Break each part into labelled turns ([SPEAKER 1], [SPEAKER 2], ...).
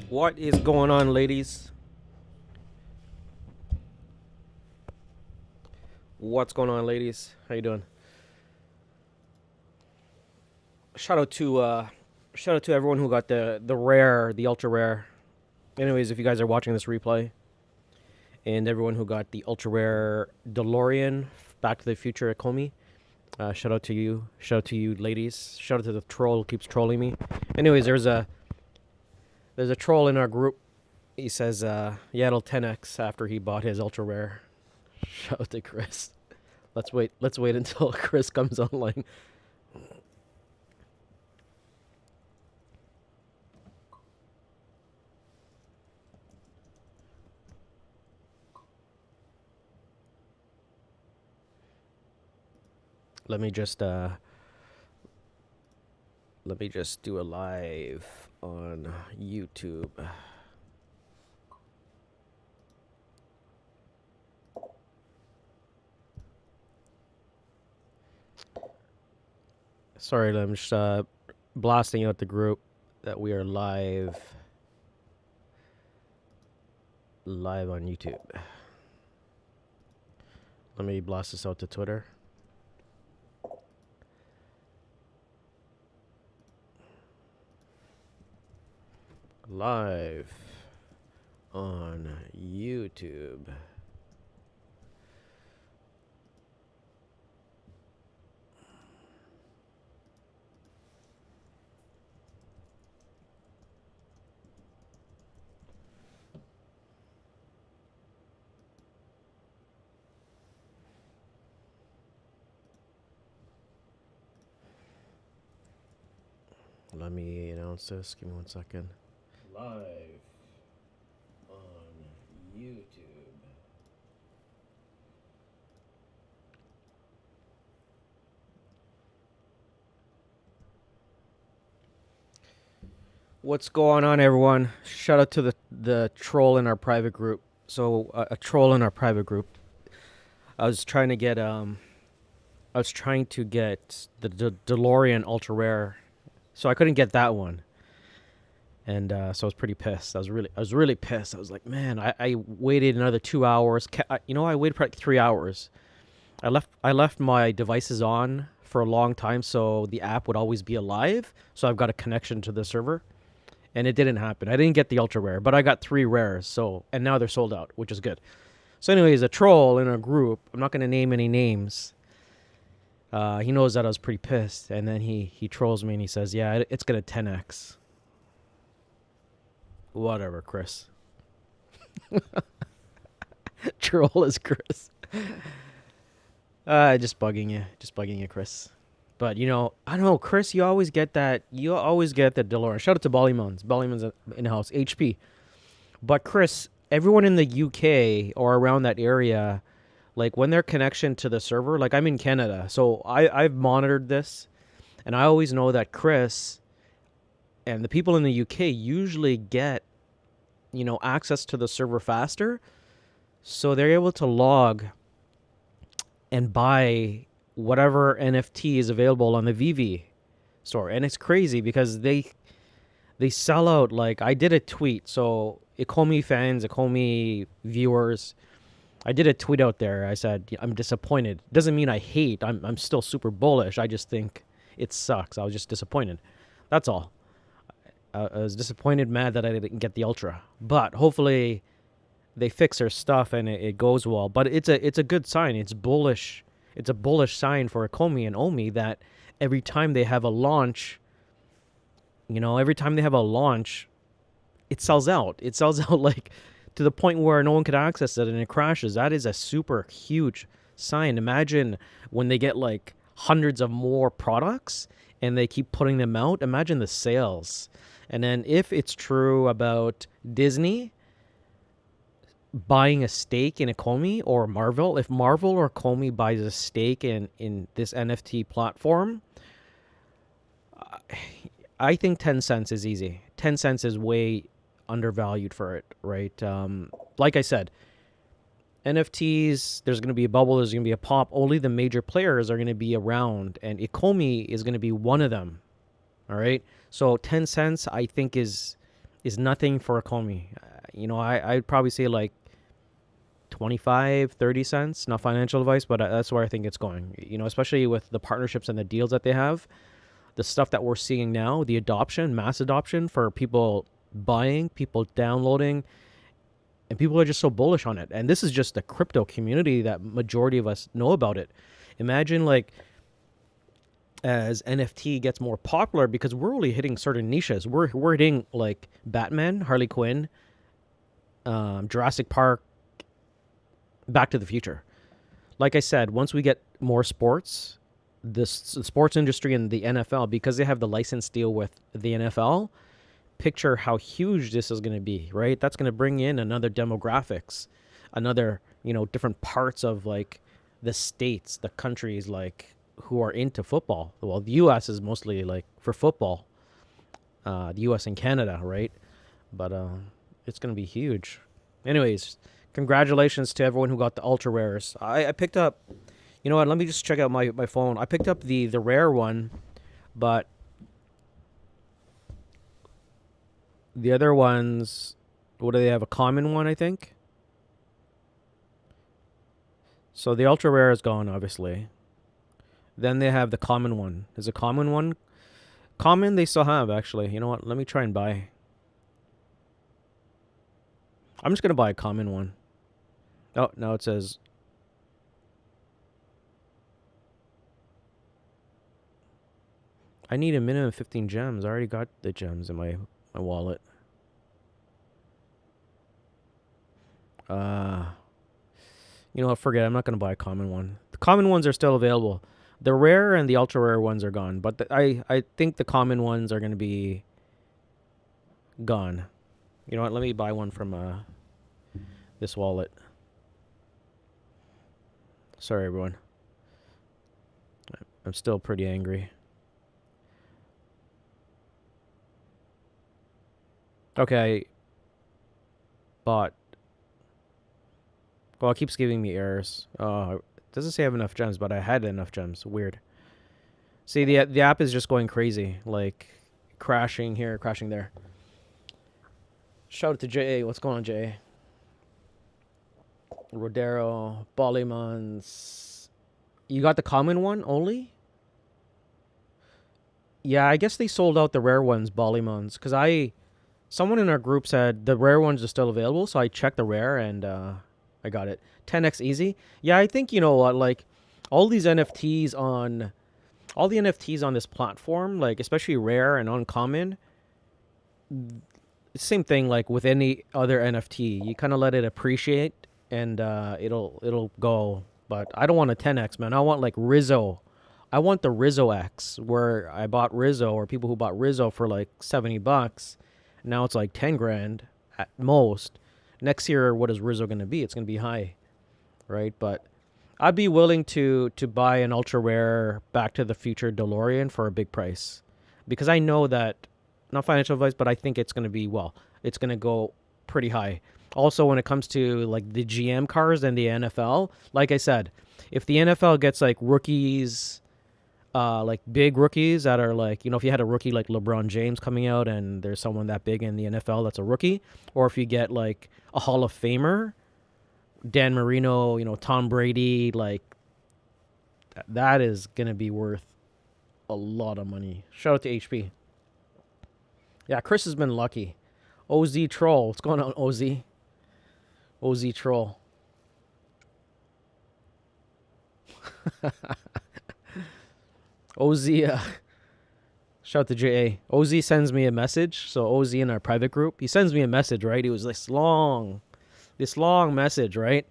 [SPEAKER 1] What is going on, ladies? What's going on, ladies? How you doing? Shout out to everyone who got the rare, the ultra rare. Anyways, if you guys are watching this replay, and everyone who got the ultra rare DeLorean Back to the Future Ecomi, shout out to you. Shout out to you, ladies. Shout out to the troll who keeps trolling me. Anyways, there's a troll in our group. He says, yeah, it'll 10x after he bought his ultra rare. Shout out to Chris. Let's wait until Chris comes online. Let me just do a live on YouTube. Sorry, I'm just blasting out the group that we are live on YouTube. Let me blast this out to Twitter. Live on YouTube. Let me announce this. Give me 1 second. Live on YouTube. What's going on, everyone? Shout out to the troll in our private group. So a troll in our private group. I was trying to get the DeLorean ultra rare, so I couldn't get that one. And so I was pretty pissed. I was really pissed. I was like, man, I waited another 2 hours. I waited for like 3 hours. I left my devices on for a long time, so the app would always be alive. So I've got a connection to the server, and it didn't happen. I didn't get the ultra rare, but I got 3 rares. So, and now they're sold out, which is good. So, anyways, a troll in a group. I'm not gonna name any names. He knows that I was pretty pissed, and then he trolls me and he says, "Yeah, it's gonna 10x." Whatever, Chris. Troll is Chris. Just bugging you, Chris. But I don't know, Chris. You always get that. You always get that DeLorean. Shout out to Ballyman's in house HP. But Chris, everyone in the UK or around that area, like when their connection to the server, like I'm in Canada, so I've monitored this, and I always know that Chris and the people in the UK usually get, access to the server faster. So they're able to log and buy whatever NFT is available on the VV store. And it's crazy because they sell out. Like, I did a tweet. So Ecomi fans, Ecomi viewers, I did a tweet out there. I said, I'm disappointed. Doesn't mean I hate. I'm still super bullish. I just think it sucks. I was just disappointed. That's all. I was disappointed, mad that I didn't get the ultra. But hopefully they fix their stuff and it goes well. But it's a good sign. It's bullish. It's a bullish sign for Ecomi and Omi that every time they have a launch, it sells out. It sells out like to the point where no one could access it and it crashes. That is a super huge sign. Imagine when they get like hundreds of more products and they keep putting them out. Imagine the sales. And then if it's true about Disney buying a stake in Ecomi or Marvel, if Marvel or Ecomi buys a stake in this NFT platform, I think 10 cents is easy. 10 cents is way undervalued for it, right? Like I said, NFTs, there's going to be a bubble, there's going to be a pop. Only the major players are going to be around, and Ecomi is going to be one of them. All right? So 10 cents, I think, is is nothing for Ecomi. I'd probably say like 25, 30 cents. Not financial advice, but that's where I think it's going. Especially with the partnerships and the deals that they have, the stuff that we're seeing now, the adoption, mass adoption for people buying, people downloading, and people are just so bullish on it. And this is just the crypto community that majority of us know about it. Imagine like as NFT gets more popular, because we're only hitting certain niches. We're hitting like Batman, Harley Quinn, Jurassic Park, Back to the Future. Like I said, once we get more sports, the sports industry and the NFL, because they have the license deal with the NFL, picture how huge this is going to be, right? That's going to bring in another demographics, another, different parts of like the states, the countries like who are into football. Well, the U.S. is mostly like for football, the U.S. and Canada, right? But it's going to be huge. Anyways, congratulations to everyone who got the ultra rares. I picked up, you know what, let me just check out my phone. I picked up the rare one, but the other ones, what do they have? A common one, I think. So the ultra rare is gone, obviously. Then they have the common one. Is a common one? Common they still have, actually. You know what? Let me try and buy. I'm just going to buy a common one. Oh, now it says... I need a minimum of 15 gems. I already got the gems in my wallet. You know what? Forget it. I'm not going to buy a common one. The common ones are still available. The rare and the ultra rare ones are gone. But I think the common ones are going to be gone. You know what? Let me buy one from this wallet. Sorry, everyone. I'm still pretty angry. Okay, I bought. Well, it keeps giving me errors. It doesn't say I have enough gems, but I had enough gems. Weird. See, the app is just going crazy. Like, crashing here, crashing there. Shout out to JA. What's going on, JA? Rodero, Bolymans. You got the common one only? Yeah, I guess they sold out the rare ones, Bolymans. Because someone in our group said the rare ones are still available. So I checked the rare and I got it. 10x easy. Yeah, I think, you know what, like all the NFTs on this platform, like especially rare and uncommon, same thing like with any other NFT. You kind of let it appreciate and it'll go. But I don't want a 10x, man. I want like Rizzo. I want the Rizzo X, where I bought Rizzo, or people who bought Rizzo for like $70. Now it's like 10 grand at most. Next year, what is Rizzo going to be? It's going to be high, right? But I'd be willing to buy an ultra rare Back to the Future DeLorean for a big price, because I know that, not financial advice, but I think it's going to be, well, it's going to go pretty high. Also, when it comes to like the GM cars and the NFL, like I said, if the NFL gets like rookies, like big rookies that are like, if you had a rookie like LeBron James coming out and there's someone that big in the NFL that's a rookie, or if you get like a Hall of Famer, Dan Marino, Tom Brady, like that is going to be worth a lot of money. Shout out to HP. Yeah, Chris has been lucky. OZ Troll. What's going on, OZ? OZ Troll. OZ, shout out to JA. OZ sends me a message. So OZ in our private group, he sends me a message, right? It was this long message, right?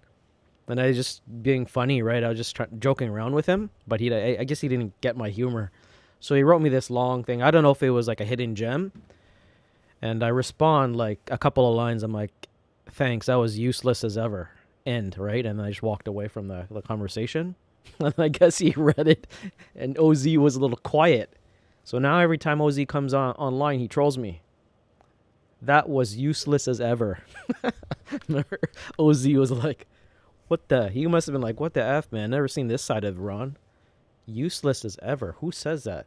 [SPEAKER 1] And I just being funny, right? I was just joking around with him, but I guess he didn't get my humor. So he wrote me this long thing. I don't know if it was like a hidden gem. And I respond like a couple of lines. I'm like, thanks, that was useless as ever. End, right? And I just walked away from the conversation. And I guess he read it, and OZ was a little quiet. So now every time OZ comes online, he trolls me. That was useless as ever. Remember? OZ was like, what the? He must have been like, what the F, man? Never seen this side of Ron. Useless as ever. Who says that?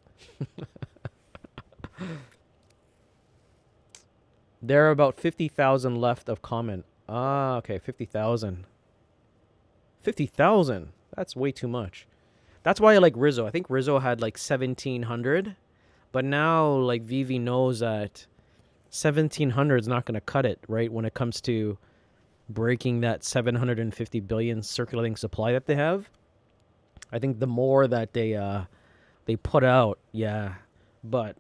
[SPEAKER 1] There are about 50,000 left of comment. Ah, okay, 50,000. 50,000. That's way too much. That's why I like Rizzo. I think Rizzo had like 1,700, but now like Vivi knows that 1,700 is not going to cut it, right? When it comes to breaking that 750 billion circulating supply that they have. I think the more that they put out, yeah. But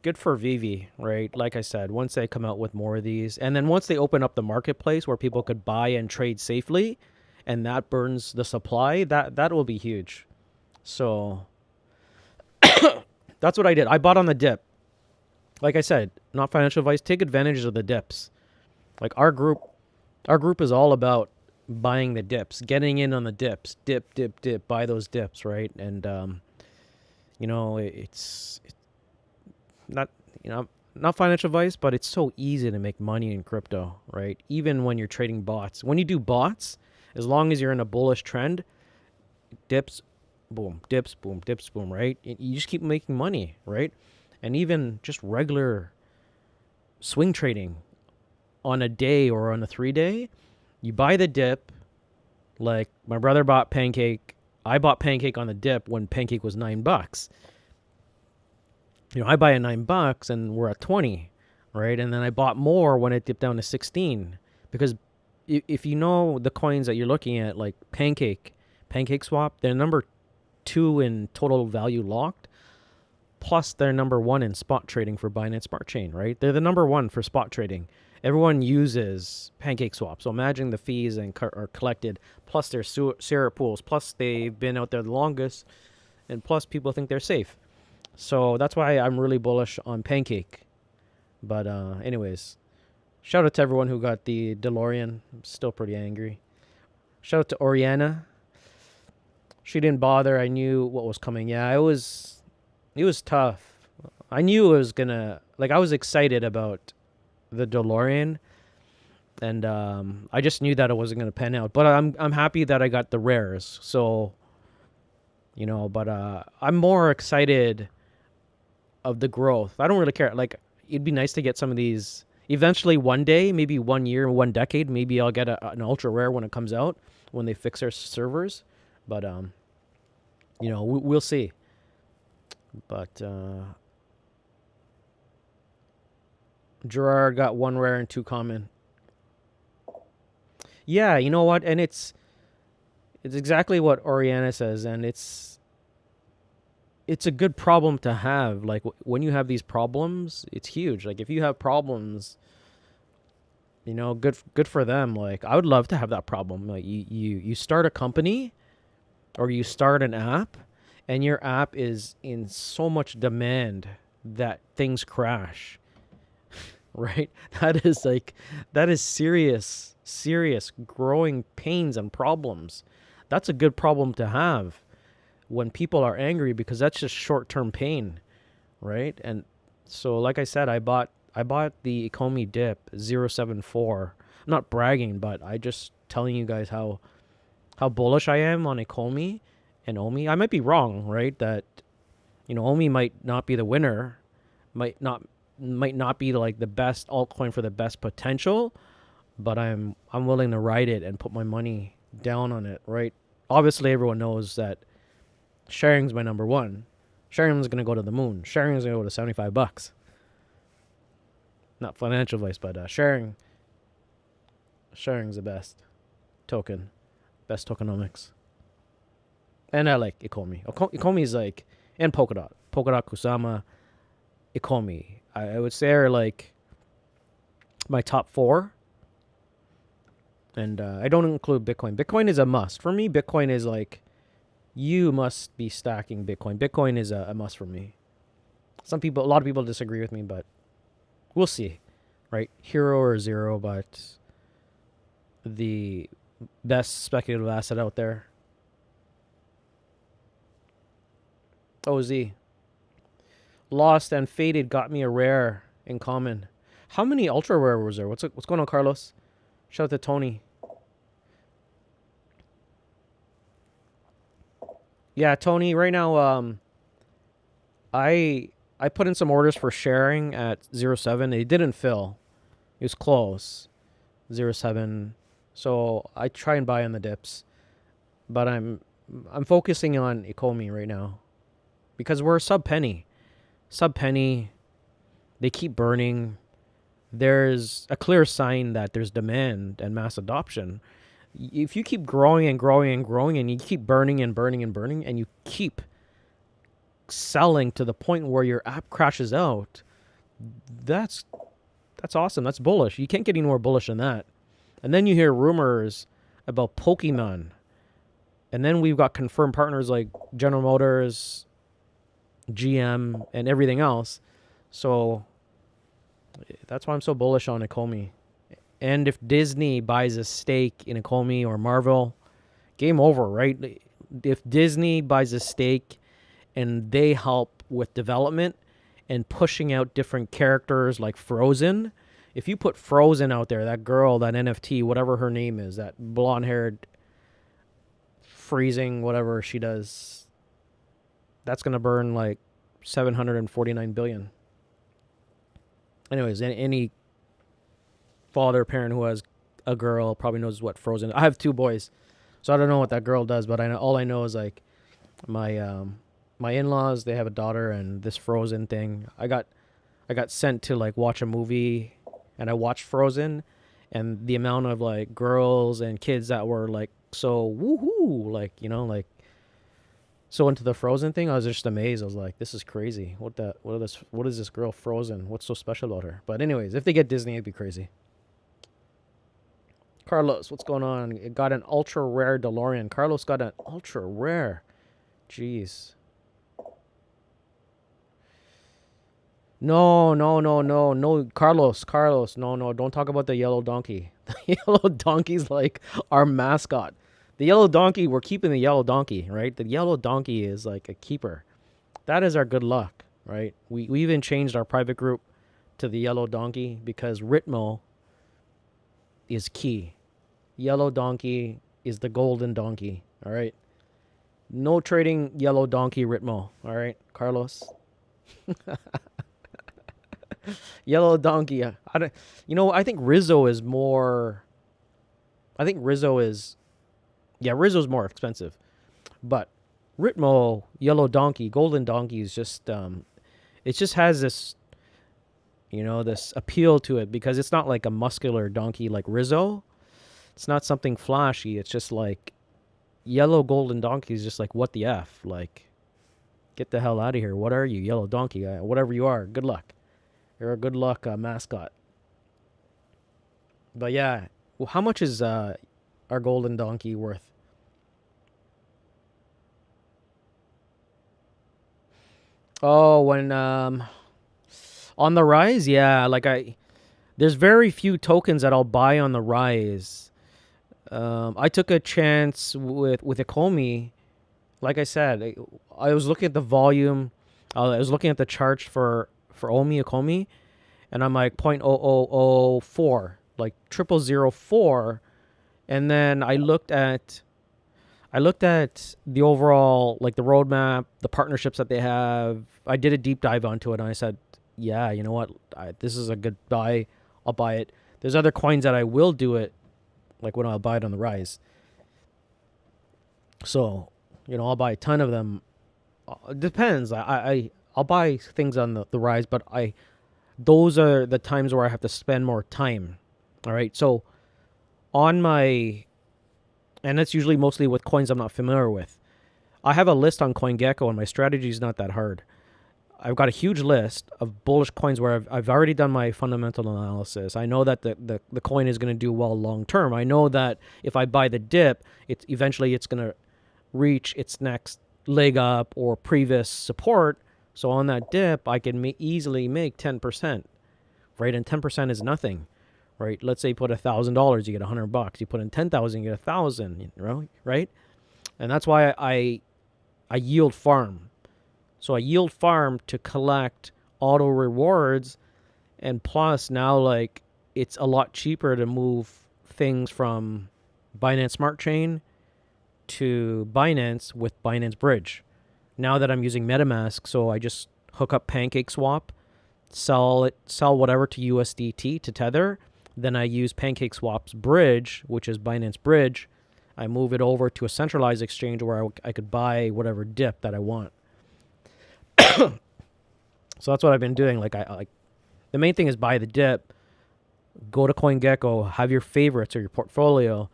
[SPEAKER 1] good for Vivi, right? Like I said, once they come out with more of these, and then once they open up the marketplace where people could buy and trade safely, and that burns the supply, that will be huge. So that's what I did. I bought on the dip. Like I said, not financial advice. Take advantage of the dips. Like our group is all about buying the dips, getting in on the dips, dip, buy those dips, right? And it's not not financial advice, but it's so easy to make money in crypto, right? Even when you're trading bots. When you do bots, as long as you're in a bullish trend, dips, boom, dips, boom, dips, boom, right? You just keep making money, right? And even just regular swing trading on a day or on a 3 day, you buy the dip. Like my brother bought Pancake. I bought Pancake on the dip when Pancake was $9. I buy at $9 and we're at 20, right? And then I bought more when it dipped down to 16, because if you know the coins that you're looking at, like Pancake Swap, they're number 2 in total value locked. Plus, they're number 1 in spot trading for Binance Smart Chain, right? They're the number 1 for spot trading. Everyone uses Pancake Swap. So imagine the fees are collected, plus their syrup pools, plus they've been out there the longest, and plus people think they're safe. So that's why I'm really bullish on Pancake. But anyways, shout out to everyone who got the DeLorean. I'm still pretty angry. Shout out to Oriana. She didn't bother. I knew what was coming. Yeah, it was tough. I knew it was gonna, like, I was excited about the DeLorean, and I just knew that it wasn't gonna pan out. But I'm happy that I got the rares. So, but I'm more excited of the growth. I don't really care. Like, it'd be nice to get some of these eventually one day, maybe 1 year, 1 decade. Maybe I'll get an ultra rare when it comes out, when they fix their servers. But we'll see. But Gerard got 1 rare and 2 common. Yeah, you know what? And it's exactly what Oriana says, and it's a good problem to have. Like, when you have these problems, it's huge. Like, if you have problems, good for them. Like, I would love to have that problem. Like, you start a company or you start an app, and your app is in so much demand that things crash. Right? That is serious growing pains and problems. That's a good problem to have when people are angry, because that's just short-term pain, right? And so, like I said, I bought the Ecomi dip 074. I'm not bragging, but I just telling you guys how bullish I am on Ecomi and Omi. I might be wrong, right? That Omi might not be the winner, might not be like the best altcoin for the best potential, but I'm willing to ride it and put my money down on it, right? Obviously, everyone knows that sharing's my number 1. Sharing's gonna go to the moon. Sharing's gonna go to $75. Not financial advice, but sharing's the best token, best tokenomics. And I like Ecomi. Ecomi is like, and Polkadot, Kusama, Ecomi. I would say are like my top 4. And I don't include Bitcoin. Bitcoin is a must. For me, Bitcoin is like, you must be stacking Bitcoin. Bitcoin is a must for me. A lot of people disagree with me, but we'll see, right? Hero or zero, but the best speculative asset out there. OZ. Lost and Faded got me a rare in common. How many ultra rare was there? What's going on, Carlos? Shout out to Tony. Yeah, Tony, right now, I I put in some orders for sharing at 07. It didn't fill. It was close. 07. So I try and buy on the dips. But I'm focusing on Ecomi right now. Because we're sub penny. Sub penny. They keep burning. There's a clear sign that there's demand and mass adoption. If you keep growing and growing and growing and you keep burning and burning and burning and you keep selling to the point where your app crashes out, that's awesome. That's bullish. You can't get any more bullish than that. And then you hear rumors about Pokemon. And then we've got confirmed partners like General Motors, GM, and everything else. So that's why I'm so bullish on Ecomi. And if Disney buys a stake in Ecomi or Marvel, game over, right? If Disney buys a stake and they help with development and pushing out different characters like Frozen, if you put Frozen out there, that girl, that NFT, whatever her name is, that blonde-haired freezing whatever she does, that's going to burn like 749 billion. Anyways, any father, parent who has a girl probably knows what Frozen. I have 2 boys, so I don't know what that girl does, but all I know is like my my in-laws, they have a daughter, and this Frozen thing. I got sent to like watch a movie, and I watched Frozen, and the amount of like girls and kids that were like so woohoo, like, you know, like so into the Frozen thing, I was just amazed. I was like, this is crazy. What is this girl Frozen? What's so special about her? But anyways, if they get Disney, it'd be crazy. Carlos, what's going on? It got an ultra rare DeLorean. Carlos got an ultra rare. Jeez. No, Carlos, no, don't talk about the yellow donkey. The yellow donkey's like our mascot. The yellow donkey, we're keeping the yellow donkey, right? The yellow donkey is like a keeper. That is our good luck, right? We even changed our private group to the yellow donkey because Ritmo is key. Yellow donkey is the golden donkey, all right? No trading yellow donkey Ritmo, all right, Carlos? Yellow donkey. I think Rizzo is more. I think Rizzo is. Yeah, Rizzo's more expensive, but Ritmo, yellow donkey, golden donkey is just. It just has this. This appeal to it because it's not like a muscular donkey like Rizzo. It's not something flashy. It's just like yellow golden donkey is just like what the F, like. Get the hell out of here. What are you, yellow donkey? Whatever you are, good luck. You're a good luck mascot. But yeah, well, how much is our golden donkey worth? Oh, when on the rise, yeah. There's very few tokens that I'll buy on the rise. I took a chance with Ecomi. Like I said, I was looking at the volume. I was looking at the charts for Ecomi, and I'm like 0.0004, like 0004, and then I looked at the overall, like the roadmap, the partnerships that they have. I did a deep dive onto it, and I said, yeah, you know what, this is a good buy. I'll buy it. There's other coins that I will do it, like when I'll buy it on the rise. So, I'll buy a ton of them. It depends. I'll buy things on the rise, but those are the times where I have to spend more time. All right. So and that's usually mostly with coins I'm not familiar with. I have a list on CoinGecko, and my strategy is not that hard. I've got a huge list of bullish coins where I've already done my fundamental analysis. I know that the coin is going to do well long term. I know that if I buy the dip, eventually it's going to reach its next leg up or previous support. So on that dip, I can easily make 10%, right? And 10% is nothing, right? Let's say you put $1,000, you get $100. You put in 10,000, you get 1,000, right? And that's why I yield farm. So I yield farm to collect auto rewards, and plus now like it's a lot cheaper to move things from Binance Smart Chain to Binance with Binance Bridge. Now that I'm using MetaMask, so I just hook up Pancake Swap, sell whatever to USDT to Tether. Then I use Pancake Swap's bridge, which is Binance Bridge. I move it over to a centralized exchange where I could buy whatever dip that I want. So that's what I've been doing. Like the main thing is buy the dip, go to CoinGecko, have your favorites or your portfolio,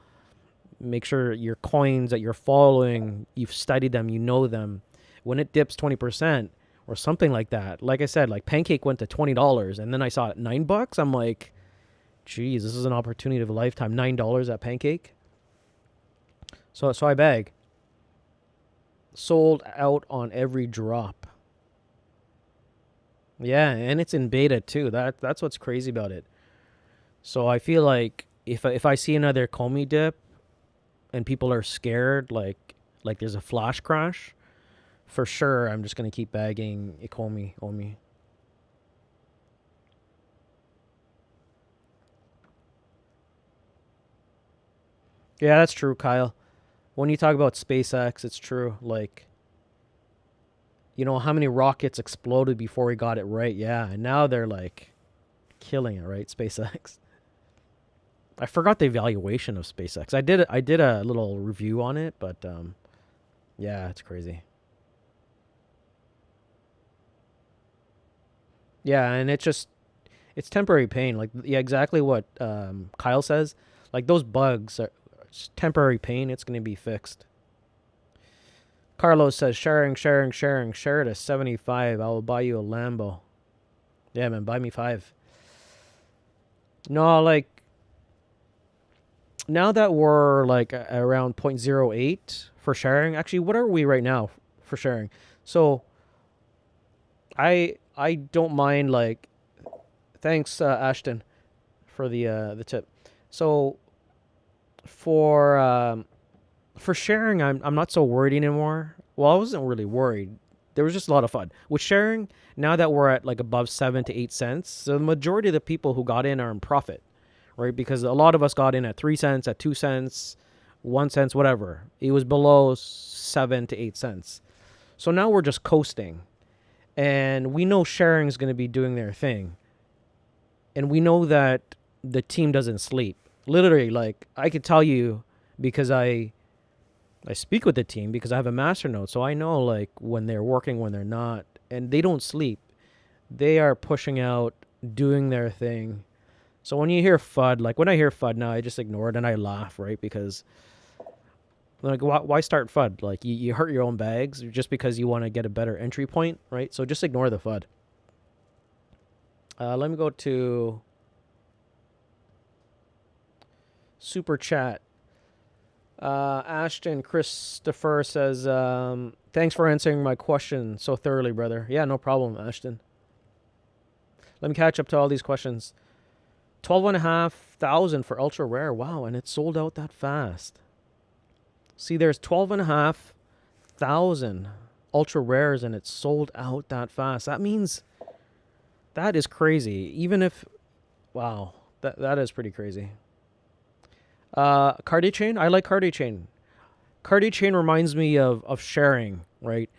[SPEAKER 1] make sure your coins that you're following, you've studied them, you know them. When it dips 20% or something like that, like I said, like Pancake went to $20 and then I saw it $9. I'm like, geez, this is an opportunity of a lifetime. $9 at Pancake. So I bag. Sold out on every drop. Yeah, and it's in beta too. That's what's crazy about it. So I feel like if I see another Ecomi dip and people are scared, like there's a flash crash, for sure I'm just gonna keep bagging Ecomi. Yeah, that's true, Kyle. When you talk about SpaceX, it's true. Like, you know, how many rockets exploded before we got it right? Yeah, and now they're like killing it, right? SpaceX. I forgot the evaluation of SpaceX. I did a little review on it, but yeah, it's crazy. Yeah, and it's temporary pain. Like, yeah, exactly what Kyle says. Like, those bugs are it's temporary pain. It's gonna be fixed. Carlos says share to 75. I will buy you a Lambo. Yeah, man, buy me 5. No, like now that we're like around 0.08 for sharing. Actually, what are we right now for sharing? So I don't mind, like, thanks Ashton for the tip. So for sharing, I'm not so worried anymore. Well, I wasn't really worried. There was just a lot of fun with sharing. Now that we're at like above 7 to 8 cents, so the majority of the people who got in are in profit, right? Because a lot of us got in at 3 cents, at 2 cents, 1 cent, whatever. It was below 7 to 8 cents. So now we're just coasting, and we know sharing is going to be doing their thing, and we know that the team doesn't sleep. Literally, like, I could tell you because I speak with the team because I have a master node, so I know like when they're working, when they're not, and they don't sleep. They are pushing out, doing their thing. So when you hear FUD, like when I hear FUD now, I just ignore it and I laugh, right? Because like, why start FUD? Like, you hurt your own bags just because you want to get a better entry point, right? So just ignore the FUD. Let me go to Super Chat. Ashton Christopher says, thanks for answering my question so thoroughly, brother. Yeah, no problem, Ashton. Let me catch up to all these questions. 12,500 for ultra rare. Wow, and it sold out that fast. See, there's 12,500 ultra rares and it's sold out that fast. That means that is crazy. Even if, wow, that is pretty crazy. Cardi Chain, I like Cardi Chain. Cardi Chain reminds me of sharing, right?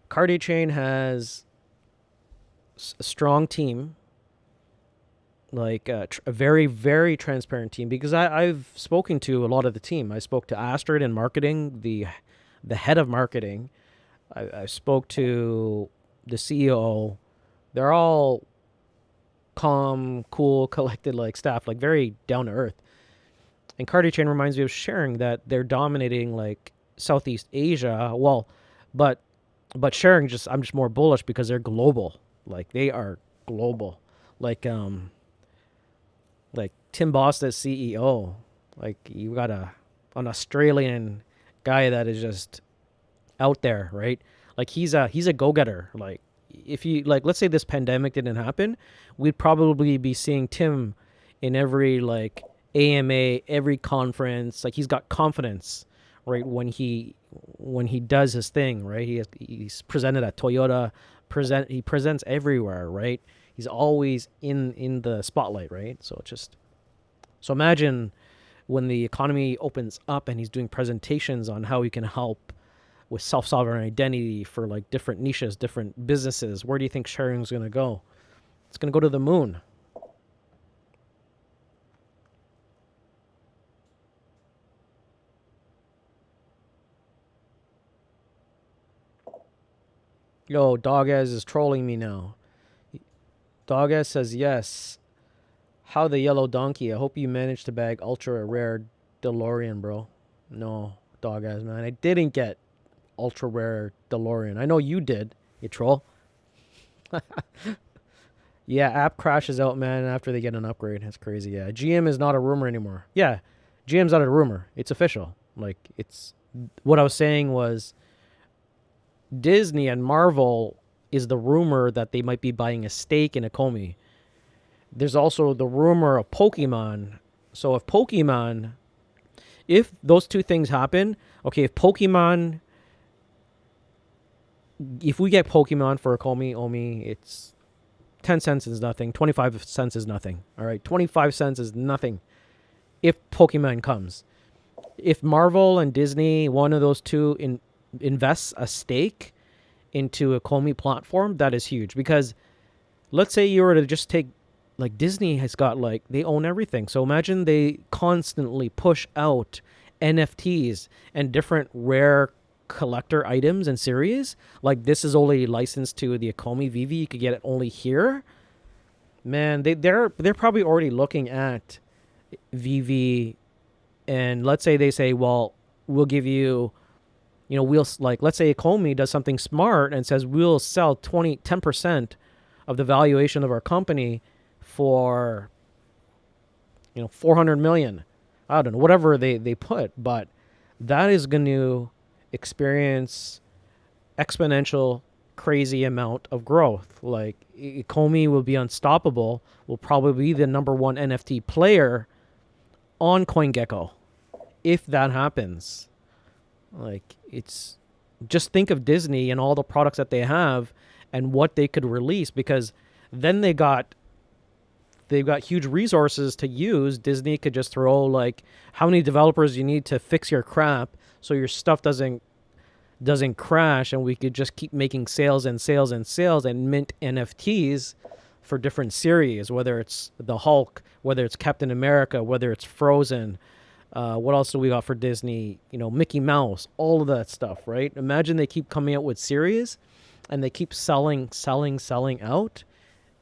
[SPEAKER 1] Cardi Chain has a strong team, like a very, very transparent team, because I've spoken to a lot of the team. I spoke to Astrid in marketing, the head of marketing. I spoke to the CEO. They're all calm, cool, collected, like staff, like very down to earth. And Cardi Chain reminds me of sharing, that they're dominating like Southeast Asia. Well, but sharing, just I'm just more bullish because they're global. Like, they are global. Like Tim Bosta's CEO. Like, you got an Australian guy that is just out there, right? Like, he's a go-getter. Like, if you, like, let's say this pandemic didn't happen, we'd probably be seeing Tim in every like AMA, every conference. Like, he's got confidence, right? When he does his thing, right? He's presented at Toyota, he presents everywhere, right? He's always in the spotlight, right? So imagine when the economy opens up and he's doing presentations on how he can help with self-sovereign identity for like different niches, different businesses. Where do you think sharing is going to go? It's going to go to the moon. Yo, Dogaz is trolling me now. Dogaz says yes. How the yellow donkey. I hope you managed to bag ultra rare DeLorean, bro. No, Dogaz, man. I didn't get ultra rare DeLorean. I know you did, you troll. Yeah, app crashes out, man, after they get an upgrade. That's crazy. Yeah, GM is not a rumor anymore. Yeah, GM's not a rumor. It's official. Like, it's what I was saying was Disney and Marvel is the rumor that they might be buying a stake in Ecomi. There's also the rumor of Pokemon. So if those two things happen, okay, if we get Pokemon for Ecomi, it's 10 cents is nothing. 25 cents is nothing. All right, 25 cents is nothing if Pokemon comes. If Marvel and Disney, one of those two, invests a stake into a Ecomi platform, that is huge. Because let's say you were to just take, like, Disney has got, like, they own everything. So imagine they constantly push out NFTs and different rare collector items and series. Like, this is only licensed to the Ecomi VV. You could get it only here. Man, they're probably already looking at VV, and let's say they say, well, we'll give you, we'll, like, let's say Ecomi does something smart and says we'll sell 10% of the valuation of our company for 400 million. I don't know, whatever they put, but that is going to experience exponential crazy amount of growth. Like, Ecomi will be unstoppable, will probably be the number one NFT player on CoinGecko if that happens. Like, it's just think of Disney and all the products that they have and what they could release, because then they've got huge resources to use. Disney could just throw, like, how many developers you need to fix your crap so your stuff doesn't crash, and we could just keep making sales and sales and sales and mint NFTs for different series, whether it's the Hulk, whether it's Captain America, whether it's Frozen. What else do we got for Disney? Mickey Mouse, all of that stuff, right? Imagine they keep coming out with series and they keep selling out.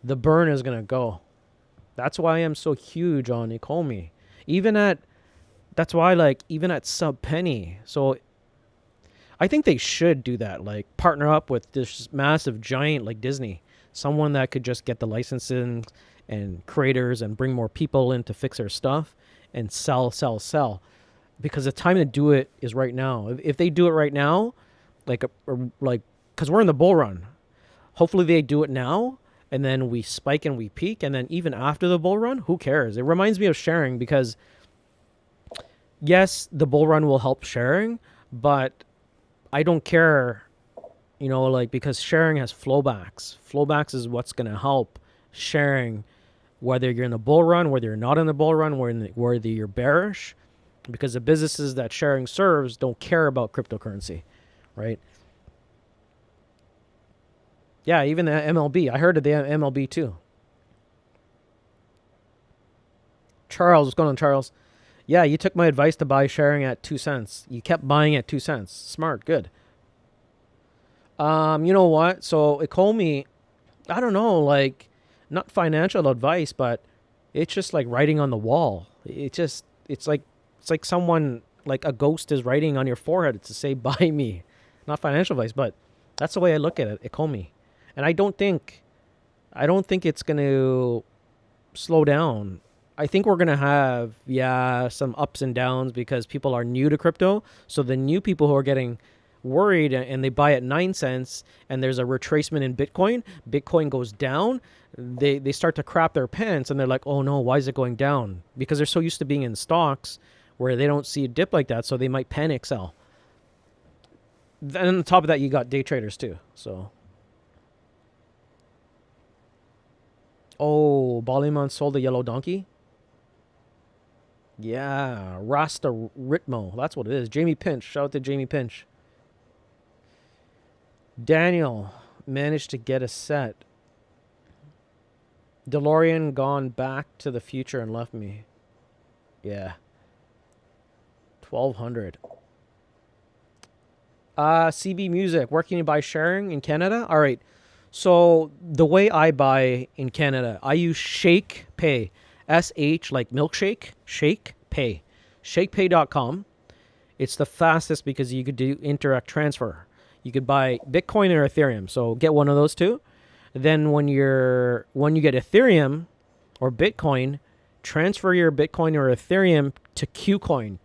[SPEAKER 1] The burn is going to go. That's why I'm so huge on Ecomi. Even at sub penny. So I think they should do that. Like, partner up with this massive giant like Disney. Someone that could just get the licensing and creators and bring more people in to fix their stuff and sell. Because the time to do it is right now. If they do it right now, because we're in the bull run. Hopefully they do it now, and then we spike and we peak, and then even after the bull run, who cares? It reminds me of sharing, because yes, the bull run will help sharing, but I don't care, because sharing has flowbacks. Flowbacks is what's going to help sharing, whether you're in the bull run, whether you're not in the bull run, whether you're bearish, because the businesses that sharing serves don't care about cryptocurrency, right? Yeah, even the MLB. I heard of the MLB too. Charles, what's going on, Charles? Yeah, you took my advice to buy sharing at 2 cents. You kept buying at 2 cents. Smart, good. You know what? So Ecomi, I don't know, like, not financial advice, but it's just like writing on the wall. It's like someone, like a ghost is writing on your forehead to say, buy me. Not financial advice, but that's the way I look at it, Ecomi. And I don't think it's going to slow down. I think we're going to have, some ups and downs because people are new to crypto. So the new people who are getting worried and they buy at 9 cents and there's a retracement in Bitcoin goes down, they start to crap their pants and they're like, oh no, why is it going down? Because they're so used to being in stocks where they don't see a dip like that, so they might panic sell. And on top of that, you got day traders too. So, oh, Ballyman sold a yellow donkey. Yeah, Rasta Ritmo. That's what it is. Jamie Pinch. Shout out to Jamie Pinch. Daniel managed to get a set. DeLorean gone back to the future and left me. Yeah. 1200. CB Music. Where can you buy sharing in Canada? All right. So the way I buy in Canada, I use Shake Pay. SH like milkshake. Shake Pay. ShakePay.com. It's the fastest because you could do indirect transfer. You could buy Bitcoin or Ethereum. So get one of those two. Then when you get Ethereum or Bitcoin, transfer your Bitcoin or Ethereum to Qcoin,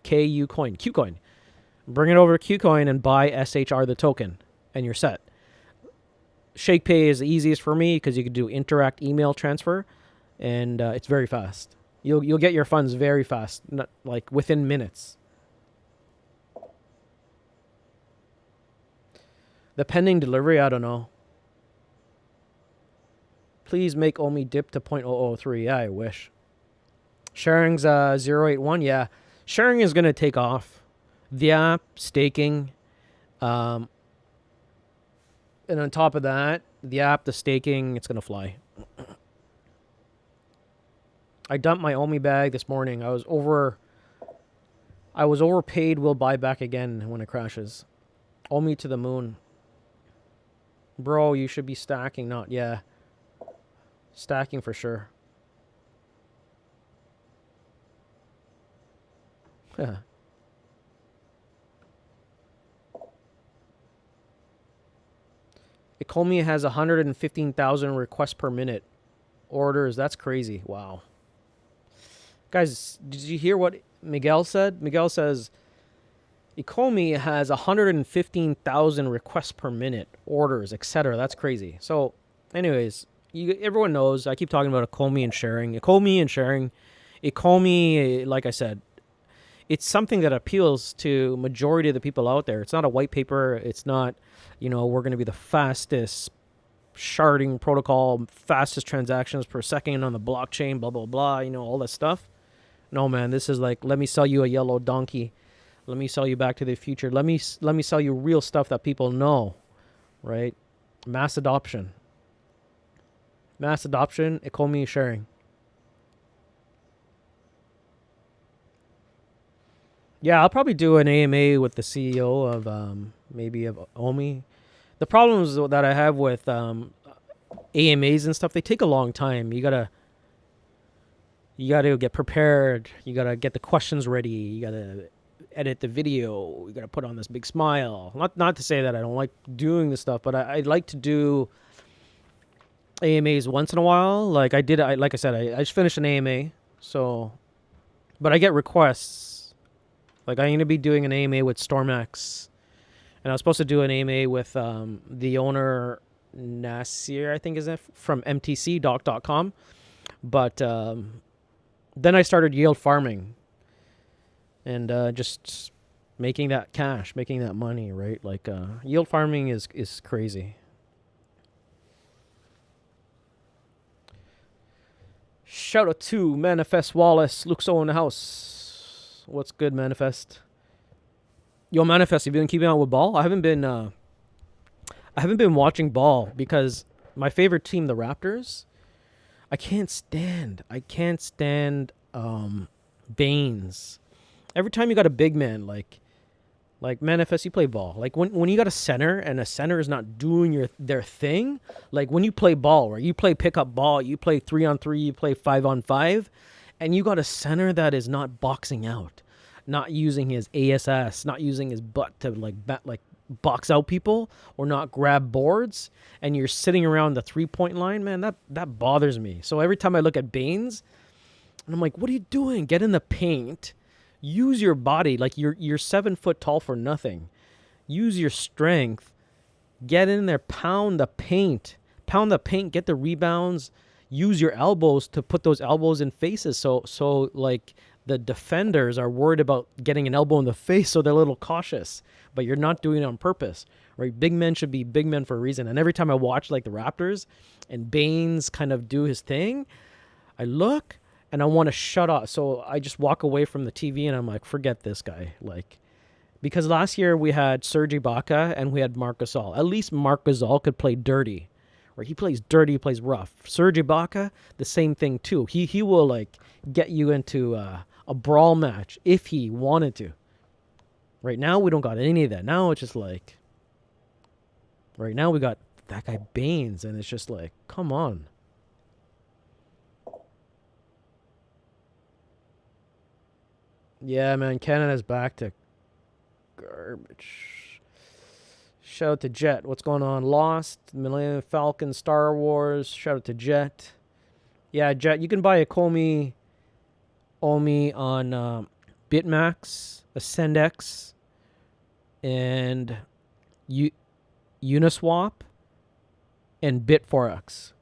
[SPEAKER 1] Qcoin. Bring it over to Qcoin and buy SHR the token, and you're set. ShakePay is the easiest for me because you can do interact email transfer, and it's very fast. You'll get your funds very fast, not like within minutes. The pending delivery, I don't know. Please make Omi dip to 0.003. Yeah, I wish. Sharing's 081. Yeah, sharing is gonna take off. The app staking, and on top of that, the app, the staking, it's gonna fly. I dumped my Omi bag this morning. I was overpaid. Will buy back again when it crashes. Omi to the moon. Bro, you should be stacking, not yeah. Stacking for sure. Ecomi has 115,000 requests per minute. Orders, that's crazy. Wow. Guys, did you hear what Miguel said? Miguel says Ecomi has 115,000 requests per minute, orders, etc. That's crazy. So, anyways, everyone knows I keep talking about Ecomi and sharing. Ecomi, like I said, it's something that appeals to majority of the people out there. It's not a white paper. It's not, we're going to be the fastest sharding protocol, fastest transactions per second on the blockchain, blah, blah, blah, all that stuff. No, man, this is like, let me sell you a yellow donkey. Let me sell you Back to the Future. Let me sell you real stuff that people know, right? Mass adoption. Ecomi sharing. Yeah, I'll probably do an AMA with the CEO of maybe of Omi. The problems that I have with AMAs and stuff, they take a long time. You gotta get prepared. You gotta get the questions ready. You gotta edit the video. You gotta put on this big smile. Not to say that I don't like doing this stuff, but I like to do AMAs once in a while. Like I said, I just finished an AMA. So, but I get requests. Like I'm going to be doing an AMA with Stormax. And I was supposed to do an AMA with the owner, Nasir, I think is it, from mtcdoc.com. But then I started yield farming. And just making that cash, making that money, right? Like yield farming is crazy. Shout out to Manifest Wallace, Luxo in the house. What's good, Manifest? Yo, Manifest, have you been keeping on with ball? I haven't been watching ball because my favorite team, the Raptors, I can't stand Baines. Every time you got a big man, like Manifest, you play ball. Like when you got a center and a center is not doing their thing, like when you play ball, right? You play pickup ball, you play 3-on-3, you play 5-on-5, and you got a center that is not boxing out, not using his ASS, not using his butt to box out people or not grab boards, and you're sitting around the 3-point line, man, that bothers me. So every time I look at Baines, and I'm like, what are you doing? Get in the paint. Use your body. Like you're 7 foot tall for nothing. Use your strength. Get in there. Pound the paint. Get the rebounds. Use your elbows to put those elbows in faces. So like the defenders are worried about getting an elbow in the face, so they're a little cautious. But you're not doing it on purpose, right? Big men should be big men for a reason. And every time I watch like the Raptors and Baines kind of do his thing, I look and I want to shut off. So I just walk away from the TV and I'm like, forget this guy. Like, Because last year we had Serge Ibaka and we had Marc Gasol. At least Marc Gasol could play dirty. Right? He plays dirty, he plays rough. Serge Ibaka, the same thing too. He will like get you into a brawl match if he wanted to. Right now we don't got any of that. Now it's just like, right now we got that guy Baines, and it's just like, come on. Yeah, man, Canada's back to garbage. Shout out to Jet. What's going on? Lost, Millennium Falcon, Star Wars. Shout out to Jet. Yeah, Jet, you can buy Ecomi Omi on Bitmax, Ascendex, and Uniswap, and Bitforex.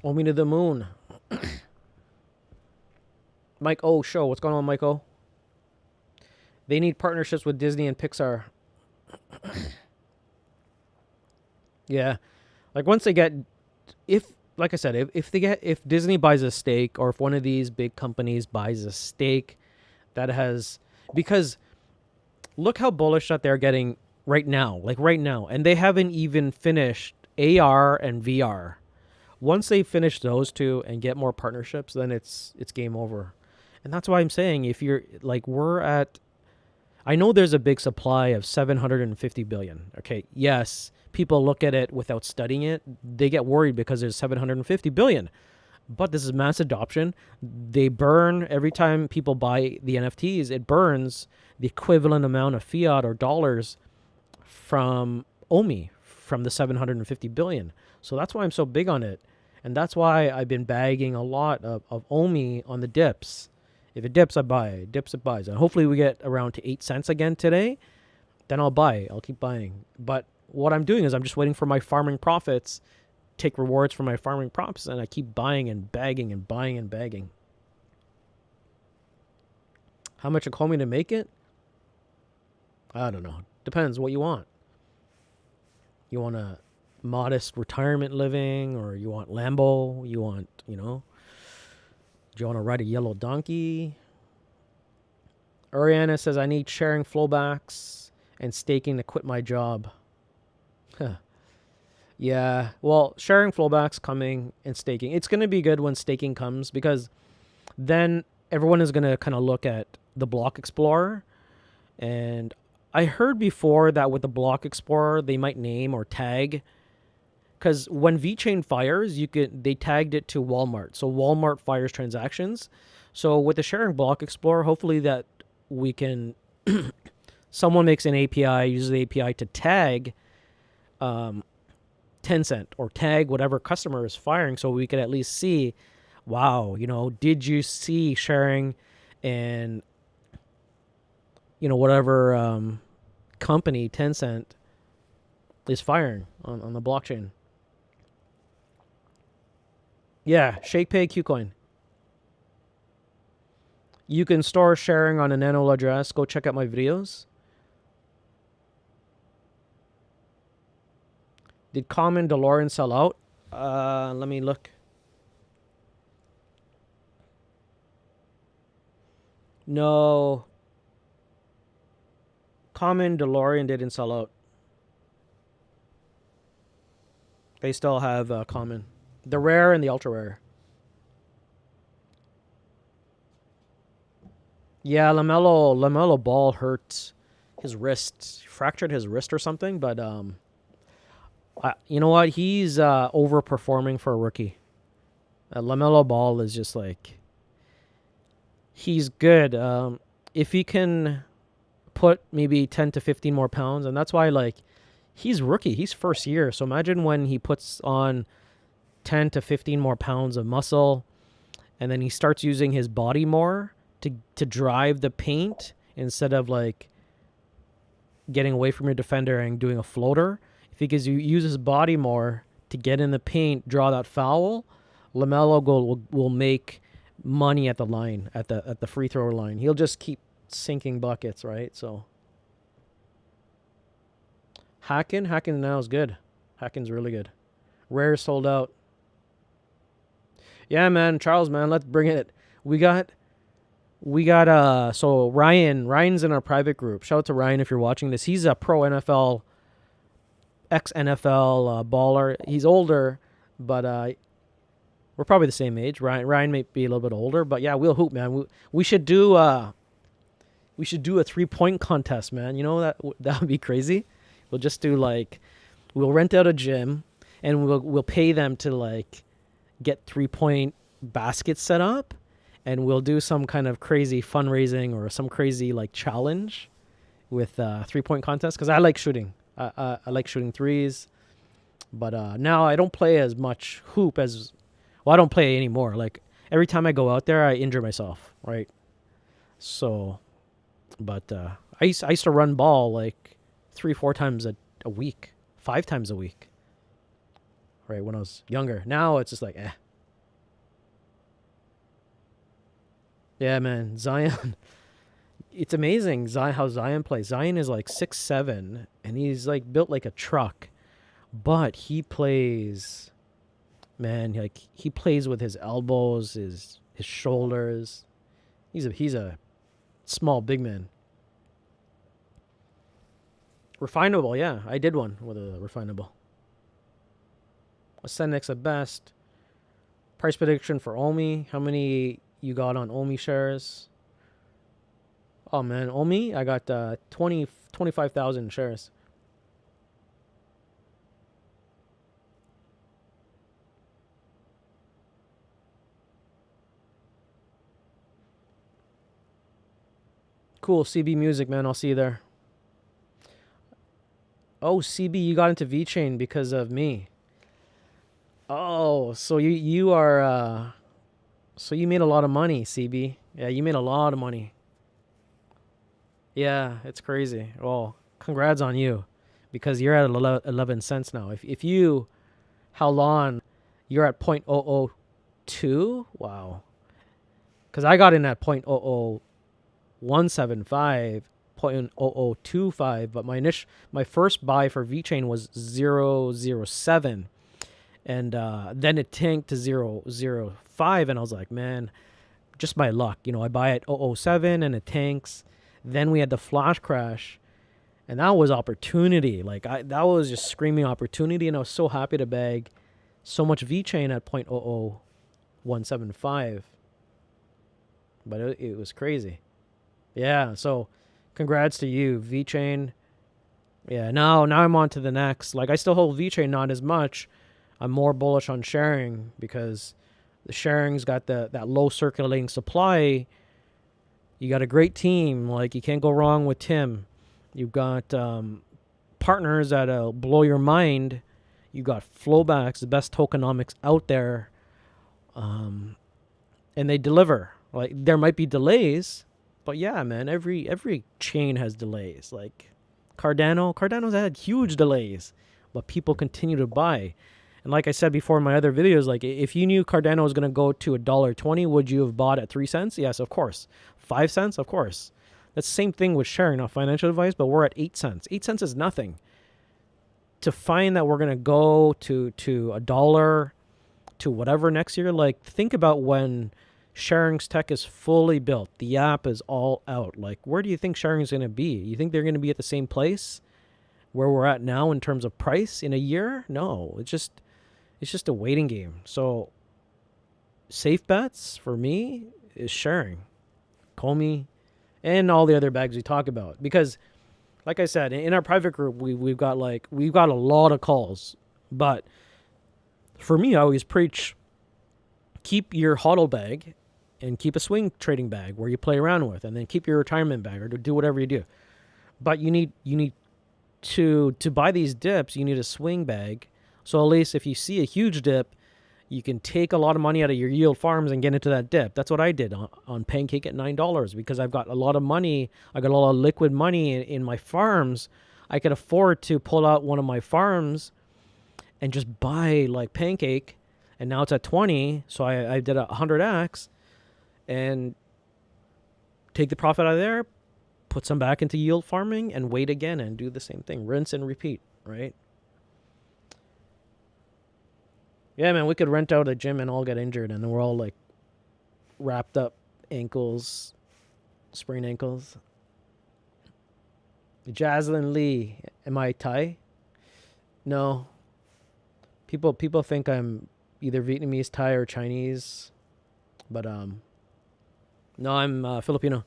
[SPEAKER 1] Omi to the moon. Mike O show. What's going on, Mike O? They need partnerships with Disney and Pixar. Yeah. Like once they get, if like I said, if Disney buys a stake, or if one of these big companies buys a stake that has, because look how bullish that they're getting right now, and they haven't even finished AR and VR. Once they finish those two and get more partnerships, then it's game over. And that's why I'm saying, if you're like, I know there's a big supply of 750 billion. Okay, yes, people look at it without studying it. They get worried because there's 750 billion. But this is mass adoption. They burn every time people buy the NFTs. It burns the equivalent amount of fiat or dollars from OMI, from the 750 billion. So that's why I'm so big on it. And that's why I've been bagging a lot of OMI on the dips. If it dips, I buy. It dips, it buys. And hopefully we get around to 8 cents again today. Then I'll buy. I'll keep buying. But what I'm doing is I'm just waiting for my farming profits, take rewards from my farming props, and I keep buying and bagging and buying and bagging. How much Ecomi to make it? I don't know. Depends what you want. You want a modest retirement living, or you want Lambo? You want, do you want to ride a yellow donkey? Ariana says, I need sharing flowbacks and staking to quit my job. Huh. Yeah, well, sharing flowbacks coming and staking. It's going to be good when staking comes, because then everyone is going to kind of look at the Block Explorer. And I heard before that with the Block Explorer, they might name or tag, because when VeChain fires, they tagged it to Walmart. So Walmart fires transactions. So with the sharing Block Explorer, hopefully that we can, someone makes an API, uses the API to tag Tencent or tag whatever customer is firing, so we could at least see, wow, did you see sharing and, whatever company Tencent is firing on the blockchain. Yeah, ShakePay, KuCoin. You can store sharing on an annual address. Go check out my videos. Did Common DeLorean sell out? Let me look. No. Common DeLorean didn't sell out. They still have Common. The rare and the ultra rare. Yeah, LaMelo Ball hurt his wrist. He fractured his wrist or something, but you know what? He's overperforming for a rookie. LaMelo Ball is just like, he's good. If he can put maybe 10 to 15 more pounds, and that's why, like, he's rookie. He's first year. So imagine when he puts on 10 to 15 more pounds of muscle, and then he starts using his body more to drive the paint instead of like getting away from your defender and doing a floater. If he can use his body more to get in the paint, draw that foul, LaMelo will make money at the line, at the free throw line. He'll just keep sinking buckets, right? So Hacken now is good. Hacken's really good. Rare sold out. Yeah, man, Charles, man, let's bring it. We got We got so Ryan's in our private group. Shout out to Ryan if you're watching this. He's a pro NFL, ex NFL baller. He's older, but we're probably the same age. Ryan may be a little bit older, but yeah, we'll hoop, man. We should do a 3-point contest, man. You know that would be crazy. We'll just do like we'll rent out a gym and we'll pay them to like get 3-point baskets set up, and we'll do some kind of crazy fundraising or some crazy like challenge with 3-point contest because I like shooting. I like shooting threes, but now I don't play as much hoop as well. I don't play anymore. Like every time I go out there, I injure myself, right? So, but I used to run ball like 3-4 times a week, 5 times a week, right? When I was younger. Now it's just like Yeah, man, Zion. It's amazing how Zion plays. Zion is like 6'7", and he's like built like a truck, but he plays, man. Like he plays with his elbows, his shoulders. He's a small big man. Refinable, yeah. I did one with a refinable. Ascendix at best. Price prediction for Omi. How many you got on Omi shares? Oh, man. Omi, I got 25,000 shares. Cool. CB Music, man. I'll see you there. Oh, CB, you got into VeChain because of me. Oh, so you are so you made a lot of money, CB. Yeah, you made a lot of money. Yeah, it's crazy. Well, congrats on you because you're at 11 cents now. If you how long you're at 0.002? Wow. Cuz I got in at 0.00175, 0.0025, but my first buy for VeChain was 0.007. And then it tanked to 0.005, and I was like, man, just my luck. You know, I buy at 0.007 and it tanks. Then we had the flash crash, and that was opportunity. Like that was just screaming opportunity, and I was so happy to bag so much VeChain at 0.00175. But it was crazy. Yeah, so congrats to you, VeChain. Yeah, now I'm on to the next. Like I still hold VeChain, not as much. I'm more bullish on sharing because the sharing's got that low circulating supply. You got a great team. Like you can't go wrong with Tim. You've got partners that'll blow your mind. You got Flowbacks, the best tokenomics out there, and they deliver. Like there might be delays, but yeah, man, every chain has delays. Like Cardano's had huge delays, but people continue to buy. And like I said before in my other videos, like if you knew Cardano was going to go to $1.20, would you have bought at 3 cents? Yes, of course. 5 cents? Of course. That's the same thing with sharing, not financial advice, but we're at 8 cents. 8 cents is nothing. To find that we're going to go to $1 to whatever next year, like think about when Sharing's tech is fully built. The app is all out. Like where do you think Sharing is going to be? You think they're going to be at the same place where we're at now in terms of price in a year? No, it's just a waiting game. So safe bets for me is Sharing, Ecomi, and all the other bags we talk about. Because like I said, in our private group, we've got a lot of calls. But for me, I always preach keep your hodl bag and keep a swing trading bag where you play around with, and then keep your retirement bag or to do whatever you do. But you need to buy these dips, you need a swing bag. So at least if you see a huge dip, you can take a lot of money out of your yield farms and get into that dip. That's what I did on Pancake at $9 because I've got a lot of money. I got a lot of liquid money in my farms. I could afford to pull out one of my farms and just buy like Pancake. And now it's at 20. So I did 100x and take the profit out of there, put some back into yield farming, and wait again and do the same thing. Rinse and repeat, right? Yeah, man, we could rent out a gym and all get injured, and then we're all like wrapped up ankles, Sprained ankles. Jaslyn Lee. Am I Thai? No. People think I'm either Vietnamese, Thai, or Chinese, but no, I'm Filipino.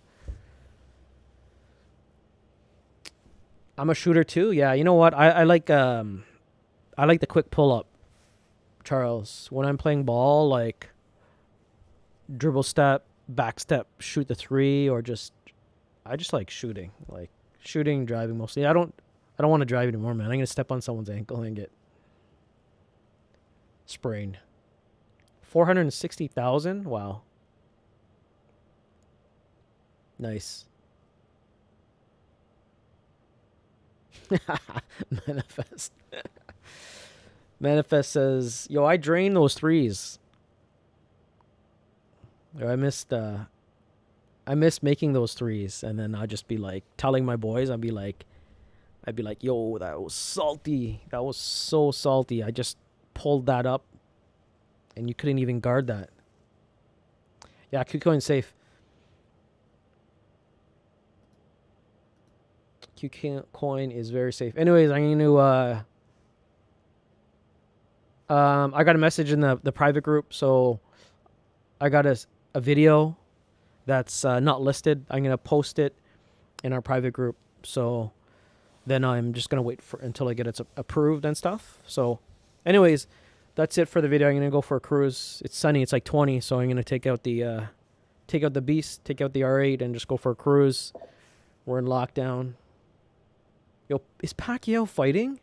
[SPEAKER 1] I'm a shooter too. Yeah, you know what? I like the quick pull up, Charles. When I'm playing ball, like dribble step, back step, shoot the three, or I just like shooting. Like shooting, driving mostly. I don't want to drive anymore, man. I'm gonna step on someone's ankle and get sprained. 460,000? Wow. Nice. Manifest. Manifest says, "Yo, I drained those threes. Yo, I missed making those threes, and then I'd just be like telling my boys, I'd be like, yo, that was salty. That was so salty. I just pulled that up, and you couldn't even guard that. Yeah, KuCoin's safe. KuCoin is very safe. Anyways, I'm going to, I got a message in the private group, so I got a video that's not listed. I'm going to post it in our private group, so then I'm just going to wait until I get it approved and stuff. So anyways, that's it for the video. I'm going to go for a cruise. It's sunny. It's like 20, so I'm going to take out the Beast, take out the R8, and just go for a cruise. We're in lockdown. Yo, is Pacquiao fighting?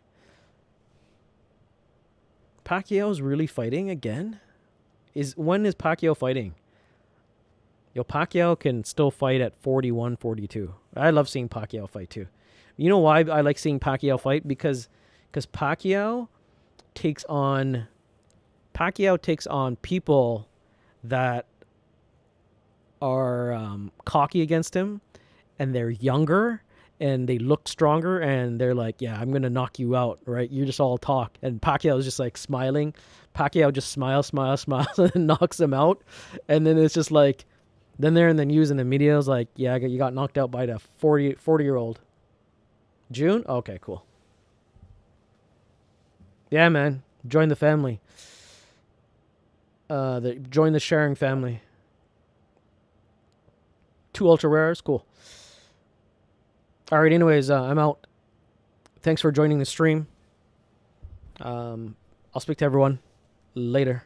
[SPEAKER 1] Pacquiao's really fighting again? When is Pacquiao fighting? Yo, Pacquiao can still fight at 41, 42. I love seeing Pacquiao fight too. You know why I like seeing Pacquiao fight? Because Pacquiao takes on people that are cocky against him, and they're younger and they look stronger, and they're like, yeah, I'm gonna knock you out, right? You're just all talk, and Pacquiao is just like smiling. Pacquiao just smiles, and then knocks him out, and then it's just like, then they're in the news and the media is like, yeah, you got knocked out by the 40-year-old. June? Okay, cool. Yeah, man. Join the family. Join the sharing family. 2 ultra rares, cool. All right, anyways, I'm out. Thanks for joining the stream. I'll speak to everyone later.